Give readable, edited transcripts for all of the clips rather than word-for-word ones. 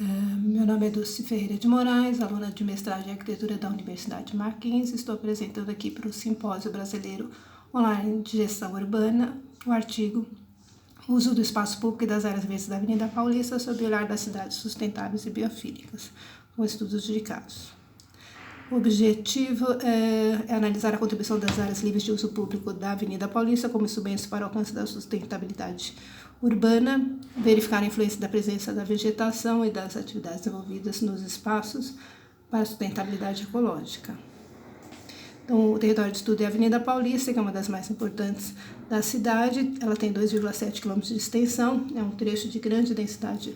Meu nome é Dulce Ferreira de Moraes, aluna de mestrado em arquitetura da Universidade Mackenzie. Estou apresentando aqui para o Simpósio Brasileiro Online de Gestão Urbana o artigo Uso do Espaço Público e das Áreas Verdes da Avenida Paulista sob o olhar das cidades sustentáveis e biofílicas, com estudos de casos. O objetivo é analisar a contribuição das áreas livres de uso público da Avenida Paulista como instrumentos para o alcance da sustentabilidade urbana, verificar a influência da presença da vegetação e das atividades envolvidas nos espaços para a sustentabilidade ecológica. Então, o território de estudo é a Avenida Paulista, que é uma das mais importantes da cidade. Ela tem 2,7 km de extensão, é um trecho de grande densidade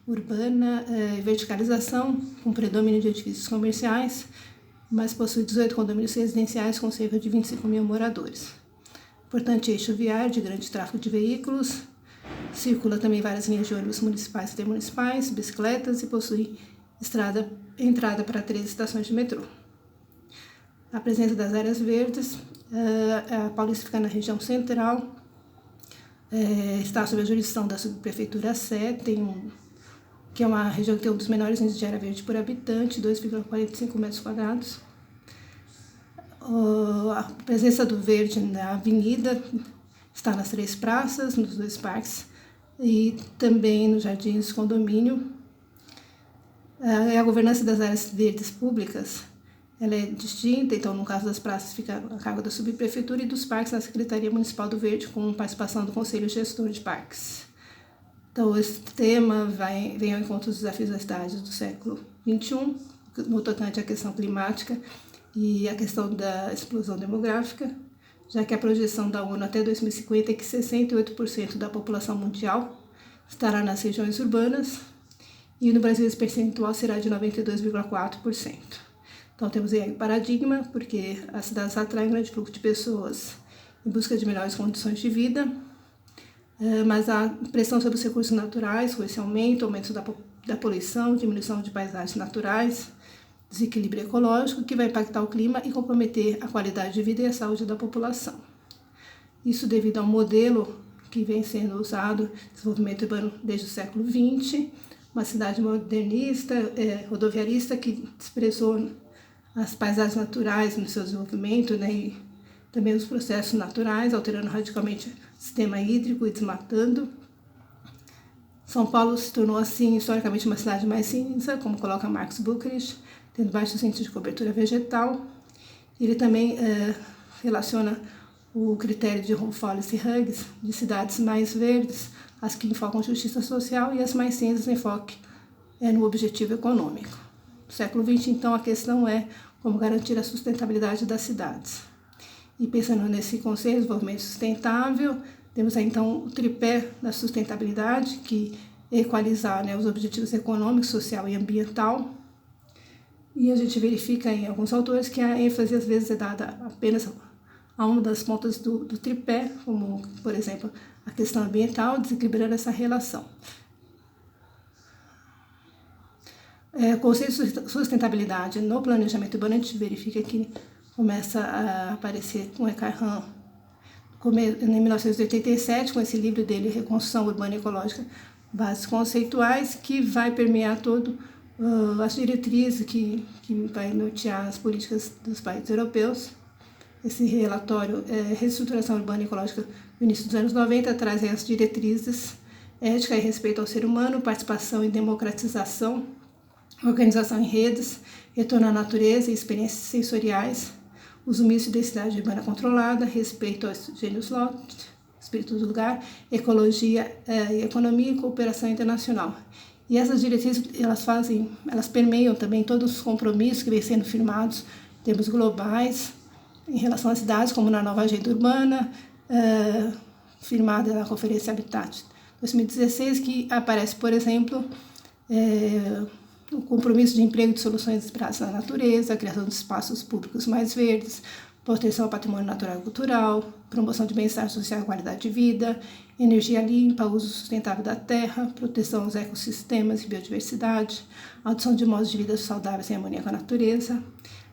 urbana e verticalização, com predomínio de edifícios comerciais, mas possui 18 condomínios residenciais com cerca de 25 mil moradores. Importante eixo viário de grande tráfego de veículos, circula também várias linhas de ônibus municipais e intermunicipais, bicicletas e possui entrada para 3 estações de metrô. A presença das áreas verdes, a Paulista fica na região central, está sob a jurisdição da subprefeitura Sé, que é uma região que tem um dos menores índices de área verde por habitante, 2,45 metros quadrados. A presença do verde na avenida está nas 3 praças, nos 2 parques e também nos jardins de condomínio. A governança das áreas verdes públicas ela é distinta, então no caso das praças fica a cargo da subprefeitura e dos parques na Secretaria Municipal do Verde, com participação do Conselho Gestor de Parques. Então esse tema vem ao encontro dos desafios das cidades do século XXI, no tocante à questão climática e à questão da explosão demográfica, já que a projeção da ONU até 2050 é que 68% da população mundial estará nas regiões urbanas e no Brasil esse percentual será de 92,4%. Então temos aí o paradigma, porque as cidades atraem um grande fluxo de pessoas em busca de melhores condições de vida, mas a pressão sobre os recursos naturais, com esse aumento da poluição, diminuição de paisagens naturais, desequilíbrio ecológico, que vai impactar o clima e comprometer a qualidade de vida e a saúde da população. Isso devido ao modelo que vem sendo usado, desenvolvimento urbano desde o século XX, uma cidade modernista, rodoviarista, que desprezou as paisagens naturais no seu desenvolvimento, né, e também os processos naturais, alterando radicalmente o sistema hídrico e desmatando. São Paulo se tornou, assim, historicamente uma cidade mais cinza, como coloca Marcos Buchrich, tendo baixos índices de cobertura vegetal. Ele também relaciona o critério de Rolf-Wallace e Hughes de cidades mais verdes, as que enfocam justiça social, e as mais cinzas enfoque no objetivo econômico. No século XX, então, a questão é como garantir a sustentabilidade das cidades. E pensando nesse conceito de desenvolvimento sustentável, temos aí, então, o tripé da sustentabilidade, que é equalizar, né, os objetivos econômico, social e ambiental. E a gente verifica em alguns autores que a ênfase às vezes é dada apenas a uma das pontas do tripé, como, por exemplo, a questão ambiental, desequilibrando essa relação. O conceito de sustentabilidade no planejamento urbano, a gente verifica que começa a aparecer com Eckhart Hahn em 1987, com esse livro dele, Reconstrução Urbana e Ecológica, Bases Conceituais, que vai permear todo as diretrizes que vai nortear as políticas dos países europeus. Esse relatório, Reestruturação Urbana e Ecológica, no início dos anos 90, traz as diretrizes ética e respeito ao ser humano, participação e democratização, organização em redes, retorno à natureza e experiências sensoriais, uso misto de densidade urbana controlada, respeito aos gênios lot, espírito do lugar, ecologia e economia e cooperação internacional. E essas diretrizes, elas permeiam também todos os compromissos que vêm sendo firmados em termos globais, em relação às cidades, como na nova agenda urbana, firmada na Conferência Habitat 2016, que aparece, por exemplo, o compromisso de emprego de soluções inspiradas na natureza, a criação de espaços públicos mais verdes, proteção ao patrimônio natural e cultural, promoção de bem-estar social e qualidade de vida, energia limpa, uso sustentável da terra, proteção aos ecossistemas e biodiversidade, adoção de modos de vida saudáveis em harmonia com a natureza,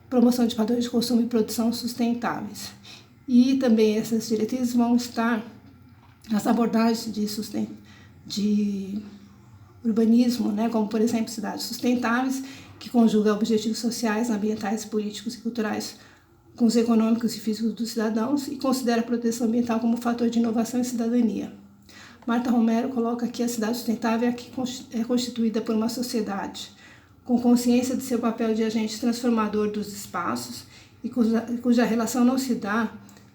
promoção de padrões de consumo e produção sustentáveis. E também essas diretrizes vão estar nas abordagens de urbanismo, né, como, por exemplo, cidades sustentáveis, que conjuga objetivos sociais, ambientais, políticos e culturais com os econômicos e físicos dos cidadãos e considera a proteção ambiental como fator de inovação e cidadania. Marta Romero coloca que a cidade sustentável é constituída por uma sociedade com consciência de seu papel de agente transformador dos espaços e cuja relação não se dá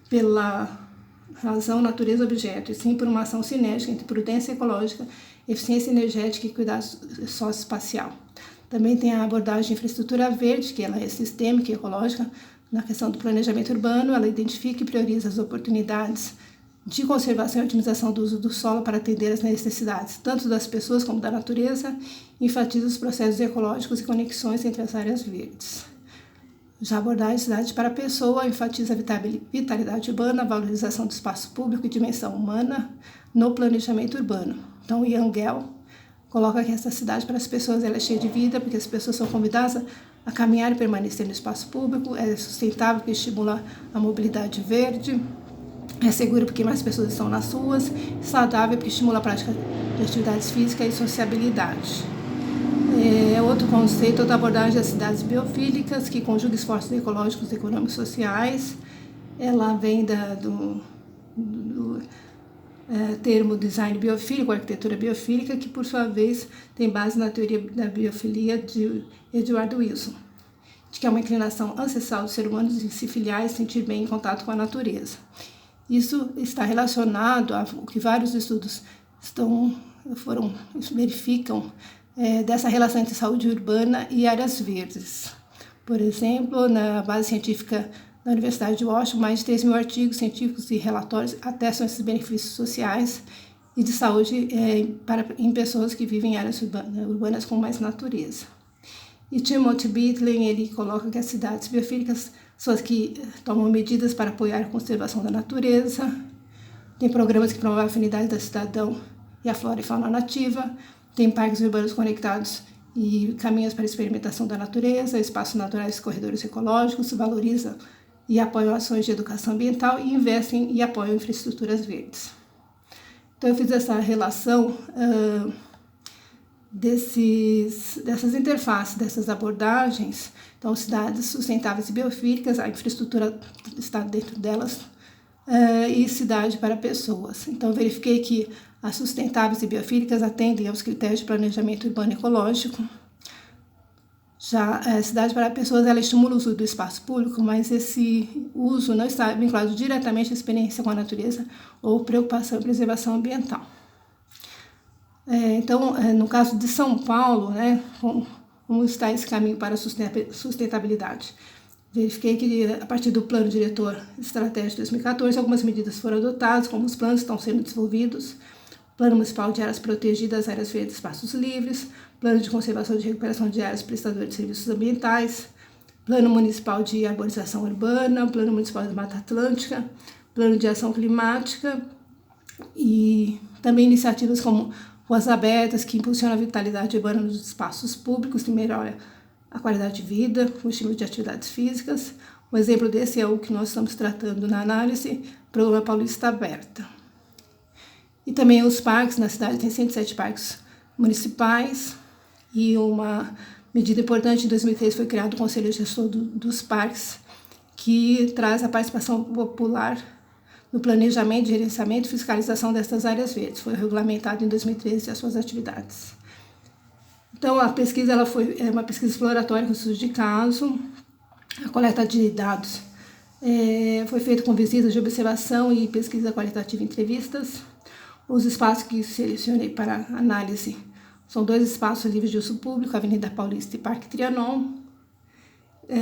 pela razão, natureza, objeto, e sim por uma ação cinética entre prudência ecológica, eficiência energética e cuidado socioespacial. Também tem a abordagem de infraestrutura verde, que ela é sistêmica e ecológica. Na questão do planejamento urbano, ela identifica e prioriza as oportunidades de conservação e otimização do uso do solo para atender às necessidades, tanto das pessoas como da natureza, enfatiza os processos ecológicos e conexões entre as áreas verdes. Já a abordagem cidade para a pessoa enfatiza a vitalidade urbana, a valorização do espaço público e dimensão humana no planejamento urbano. Então, Ian Gell coloca que essa cidade para as pessoas ela é cheia de vida, porque as pessoas são convidadas a caminhar e permanecer no espaço público, é sustentável porque estimula a mobilidade verde, é seguro porque mais pessoas estão nas ruas, saudável porque estimula a prática de atividades físicas e sociabilidade. Outro conceito, outra abordagem das cidades biofílicas, que conjuga esforços ecológicos, econômicos e sociais. Ela vem do termo design biofílico, arquitetura biofílica, que por sua vez tem base na teoria da biofilia de Edward Wilson, de que é uma inclinação ancestral do ser humano de se filiar e sentir bem em contato com a natureza. Isso está relacionado ao que vários estudos verificam dessa relação entre saúde urbana e áreas verdes. Por exemplo, na base científica da Universidade de Washington, mais de 3 mil artigos científicos e relatórios atestam esses benefícios sociais e de saúde em pessoas que vivem em áreas urbanas com mais natureza. E Timothy Beatley, ele coloca que as cidades biofílicas são as que tomam medidas para apoiar a conservação da natureza, tem programas que promovem a afinidade do cidadão e a flora e fauna nativa, tem parques urbanos conectados e caminhos para a experimentação da natureza, espaços naturais e corredores ecológicos, valoriza e apoiam ações de educação ambiental e investem e apoiam infraestruturas verdes. Então eu fiz essa relação dessas interfaces, dessas abordagens. Então, cidades sustentáveis e biofílicas, a infraestrutura está dentro delas, e cidade para pessoas. Então, eu verifiquei que as sustentáveis e biofílicas atendem aos critérios de planejamento urbano ecológico. Já a cidade para pessoas, ela estimula o uso do espaço público, mas esse uso não está vinculado diretamente à experiência com a natureza ou preocupação e preservação ambiental. Então, no caso de São Paulo, né, como está esse caminho para a sustentabilidade? Verifiquei que, a partir do Plano Diretor Estratégico de 2014, algumas medidas foram adotadas, como os planos estão sendo desenvolvidos, Plano Municipal de Áreas Protegidas, Áreas Verdes, Espaços Livres, Plano de Conservação e de Recuperação de Áreas Prestadores de Serviços Ambientais, Plano Municipal de Arborização Urbana, Plano Municipal de Mata Atlântica, Plano de Ação Climática e também iniciativas como ruas abertas, que impulsionam a vitalidade urbana nos espaços públicos, que melhora a qualidade de vida, o estímulo de atividades físicas. Um exemplo desse é o que nós estamos tratando na análise, Programa Paulista Aberta. E também os parques, na cidade tem 107 parques municipais, e uma medida importante em 2003 foi criado o Conselho Gestor dos Parques, que traz a participação popular no planejamento, gerenciamento e fiscalização dessas áreas verdes. Foi regulamentado em 2013 as suas atividades. Então, a pesquisa ela foi uma pesquisa exploratória com estudo de caso. A coleta de dados foi feita com visitas de observação e pesquisa qualitativa e entrevistas. Os espaços que selecionei para análise são 2 espaços livres de uso público, Avenida Paulista e Parque Trianon.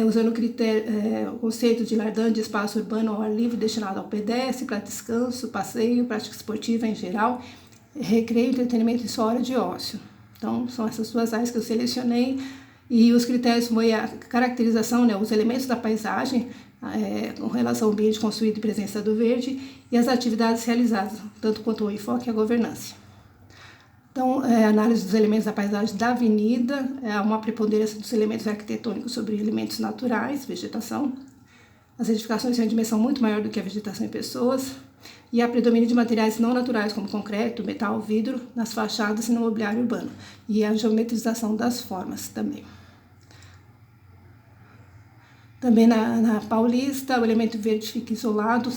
Usando o conceito de Lardan de espaço urbano ao ar livre destinado ao pedestre, para descanso, passeio, prática esportiva em geral, recreio, entretenimento e sua hora de ócio. Então, são essas 2 áreas que eu selecionei, e os critérios foi a caracterização, né, os elementos da paisagem, com relação ao ambiente construído e presença do verde, e as atividades realizadas, tanto quanto o enfoque e a governança. Então, análise dos elementos da paisagem da avenida, uma preponderância dos elementos arquitetônicos sobre elementos naturais, vegetação. As edificações têm uma dimensão muito maior do que a vegetação em pessoas. E há predomínio de materiais não naturais, como concreto, metal, vidro, nas fachadas e no mobiliário urbano. E a geometrização das formas também. Também na Paulista, o elemento verde fica isolado,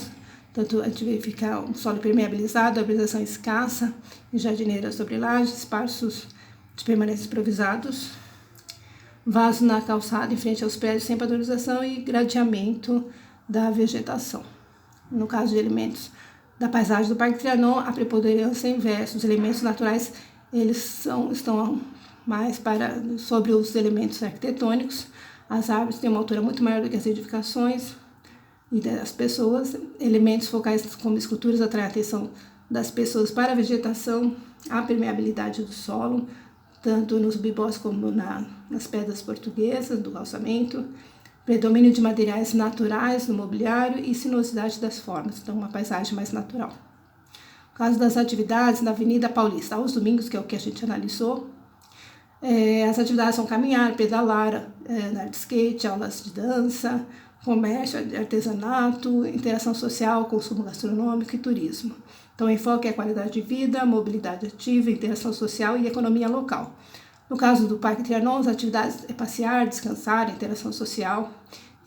tanto a gente fica um solo impermeabilizado, arborização escassa, e jardineiras sobre lajes, espaços de permanência improvisados, vaso na calçada em frente aos prédios sem padronização e gradeamento da vegetação. No caso de elementos da paisagem do Parque Trianon, a preponderância inversa. Os elementos naturais estão mais sobre os elementos arquitetônicos. As árvores têm uma altura muito maior do que as edificações e das pessoas. Elementos focais como esculturas atraem a atenção das pessoas para a vegetação, a permeabilidade do solo, tanto nos bibós como nas pedras portuguesas, do calçamento, predomínio de materiais naturais no mobiliário e sinuosidade das formas, então uma paisagem mais natural. No caso das atividades, na Avenida Paulista, aos domingos, que é o que a gente analisou, as atividades são caminhar, pedalar, andar de skate, aulas de dança, comércio, artesanato, interação social, consumo gastronômico e turismo. Então, o enfoque é qualidade de vida, mobilidade ativa, interação social e economia local. No caso do Parque Trianon, as atividades é passear, descansar, interação social,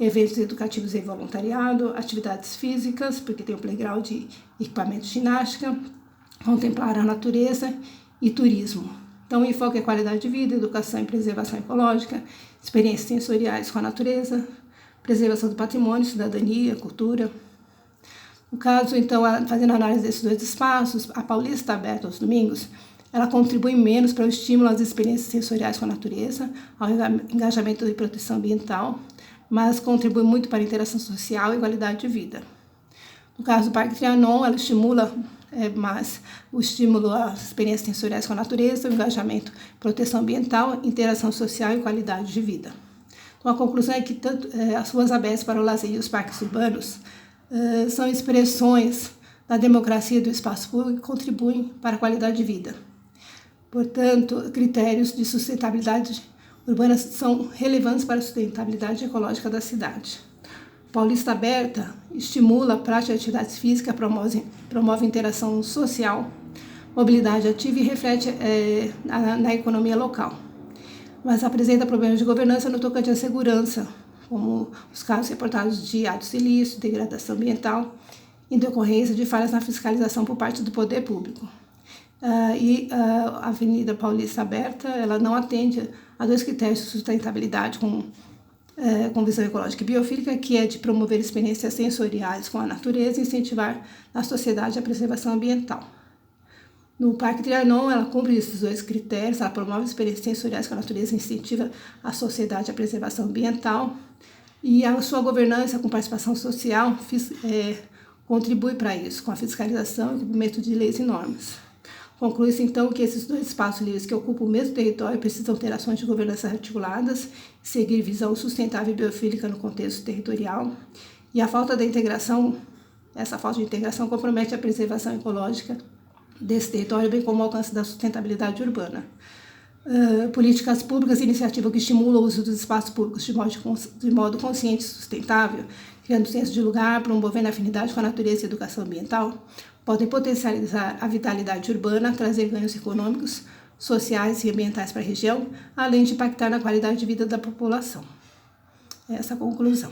eventos educativos e voluntariado, atividades físicas, porque tem o playground de equipamento de ginástica, contemplar a natureza e turismo. Então, o enfoque é qualidade de vida, educação e preservação ecológica, experiências sensoriais com a natureza, preservação do patrimônio, cidadania, cultura. No caso, então, fazendo análise desses dois espaços, a Paulista aberta aos domingos, ela contribui menos para o estímulo às experiências sensoriais com a natureza, ao engajamento e proteção ambiental, mas contribui muito para a interação social e qualidade de vida. No caso do Parque Trianon, ela estimula mais o estímulo às experiências sensoriais com a natureza, o engajamento, proteção ambiental, interação social e qualidade de vida. Então, a conclusão é que tanto as ruas abertas para o lazer e os parques urbanos são expressões da democracia do espaço público e contribuem para a qualidade de vida. Portanto, critérios de sustentabilidade urbana são relevantes para a sustentabilidade ecológica da cidade. Paulista Aberta estimula a prática de atividades físicas, promove interação social, mobilidade ativa e reflete na economia local. Mas apresenta problemas de governança no tocante à segurança, como os casos reportados de atos ilícitos, degradação ambiental, em decorrência de falhas na fiscalização por parte do poder público. A Avenida Paulista Aberta, ela não atende a dois critérios de sustentabilidade com visão ecológica e biofílica, que é de promover experiências sensoriais com a natureza e incentivar na sociedade a preservação ambiental. No Parque Trianon, ela cumpre esses dois critérios, ela promove experiências sensoriais com a natureza e incentiva a sociedade à preservação ambiental, e a sua governança com participação social contribui para isso, com a fiscalização e cumprimento de leis e normas. Conclui-se, então, que esses dois espaços livres que ocupam o mesmo território precisam ter ações de governança articuladas e seguir visão sustentável e biofílica no contexto territorial, e essa falta de integração compromete a preservação ecológica desse território, bem como o alcance da sustentabilidade urbana. Políticas públicas e iniciativas que estimulam o uso dos espaços públicos de modo consciente e sustentável, criando senso de lugar, promovendo a afinidade com a natureza e a educação ambiental, podem potencializar a vitalidade urbana, trazer ganhos econômicos, sociais e ambientais para a região, além de impactar na qualidade de vida da população. Essa é a conclusão.